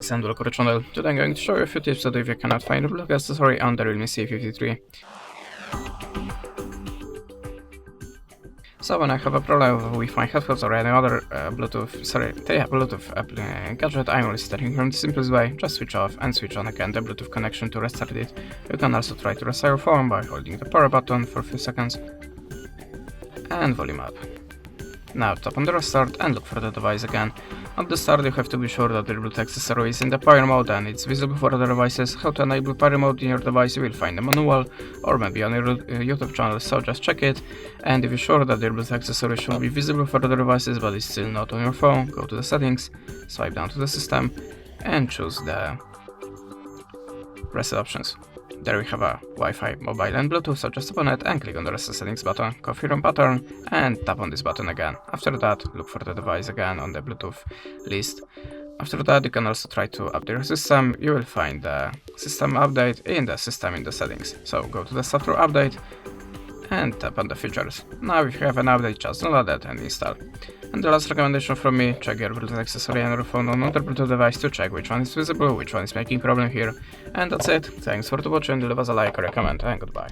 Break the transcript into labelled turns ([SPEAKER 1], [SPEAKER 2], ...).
[SPEAKER 1] And welcome to the channel. Today I'm going to show you a few tips that if you cannot find a Bluetooth accessory on the REALME C53. So when I have a problem with my headphones or any other Bluetooth gadget, I'm only starting from the simplest way. Just switch off and switch on again the Bluetooth connection to restart it. You can also try to restart your phone by holding the power button for a few seconds and volume up. Now tap on the restart and look for the device again. At the start you have to be sure that the Bluetooth accessory is in the power mode and it's visible for other devices. How to enable power mode in your device you will find a manual or maybe on your YouTube channel, so just check it. And if you're sure that the Bluetooth accessory should be visible for other devices but is still not on your phone, go to the settings, swipe down to the system and choose the reset options. There we have a Wi-Fi, mobile and Bluetooth, so just tap on it and click on the reset settings button, confirm pattern and tap on this button again. After that, look for the device again on the Bluetooth list. After that, you can also try to update your system. You will find the system update in the system in the settings. So go to the software update and tap on the features. Now if you have an update, just download it and install. And the last recommendation from me, check your Bluetooth accessory on your phone or another Bluetooth device to check which one is visible, which one is making problem here. And that's it. Thanks for watching, leave us a like or a comment and goodbye.